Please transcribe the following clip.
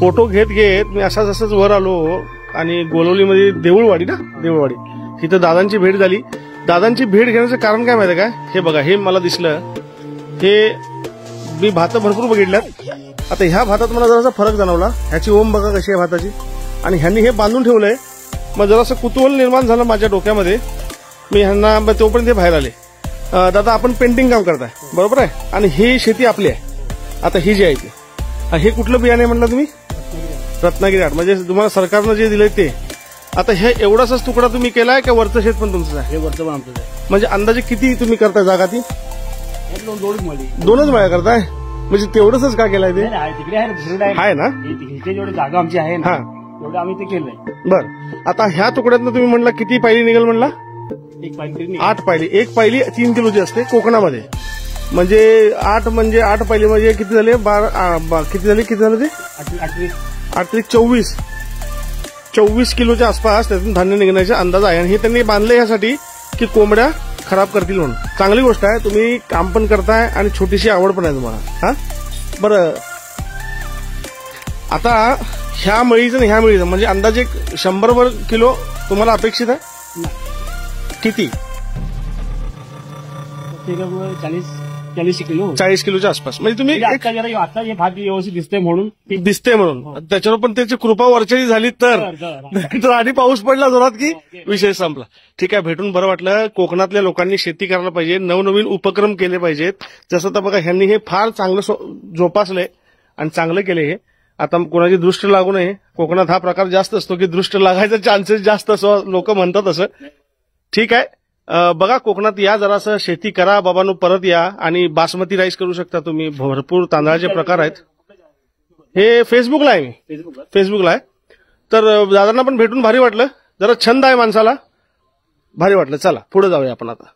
Photo घेत घेत मी असंच वर आलो आणि गोलवलीमध्ये देऊळवाडी तिथं दादांची भेट झाली. दादांची भेट घेण्याचं कारण काय माहिती का? हे बघा, हे मला दिसलं, हे मी भात भरपूर बघितल्यात. आता ह्या भातात मला जरासा फरक जाणवला. ह्याची ओम बघा कशी आहे भाताची, आणि ह्यांनी हे बांधून ठेवलंय. मग जरासं कुतूहल निर्माण झालं माझ्या डोक्यामध्ये. मी ह्यांना तोपर्यंत ते बाहेर आले. दादा, आपण पेंटिंग काम करताय बरोबर आहे, आणि ही शेती आपली आहे. आता ही जी आहे ती, हे कुठलं बियाणे म्हणलं तुम्ही? रत्नागिरी आठ. म्हणजे तुम्हाला सरकारनं जे दिलंय ते. आता हे एवढाच तुकडा तुम्ही केलाय का वरचं शेत पण तुमचं आहे? हे वरचं पण आमचं आहे. म्हणजे अंदाजे किती तुम्ही करताय जागा? ती दोनच मळ्या करताय. म्हणजे तेवढंच का केलंय ते? तिकडे आहे ना, इथे जेवढी जागा आमची आहे ना, तेवढं आम्ही ते केलंय. बर, आता ह्या तुकड्यातनं तुम्ही म्हणला किती पायली निघेल म्हणला? 8 पायली. 1 पायली 3 किलोची असते कोकणामध्ये. म्हणजे 8 पायली म्हणजे किती झाले? 12 किती झाले ते? 8 24 किलोच्या आसपास त्यातून धान्य निघण्याचा अंदाज आहे. आणि हे त्यांनी बांधले यासाठी की कोंबड्या खराब करतील म्हणून. चांगली गोष्ट आहे, तुम्ही काम पण करताय आणि छोटीशी आवड पण आहे तुम्हाला. हा, बरं. आता ह्या मळीचं आणि ह्या मळीचं म्हणजे अंदाजे 100 किलो तुम्हाला अपेक्षित आहे? किती? 40 किलोच्या आसपास. म्हणजे तुम्ही आता हे भात व्यवस्थित दिसते म्हणून त्याच्यावर पण त्याची कृपा वर्षाची झाली तर आधी पाऊस पडला जोरात की विषय संपला. ठीक आहे, भेटून बरं वाटलं. कोकणातल्या लोकांनी शेती करायला पाहिजे, नवनवीन उपक्रम केले पाहिजेत. जसं तर बघा, ह्यांनी हे फार चांगलं जोपासलंय आणि चांगलं केलंय. हे आता कोणाची दृष्टी लागू नये. कोकणात हा प्रकार जास्त असतो की दृष्टी लागायचा चान्सेस जास्त असं लोक म्हणतात असं. ठीक आहे, बघा, कोकणात या, जरासं शेती करा बाबांनो, परत या. आणि बासमती राईस करू शकता तुम्ही. भरपूर तांदळाचे प्रकार आहेत. हे फेसबुकला आहे, मी फेसबुकला आहे. तर दादांना पण भेटून भारी वाटलं. जरा छंद आहे माणसाला, भारी वाटलं. चला पुढे जाऊया आपण आता.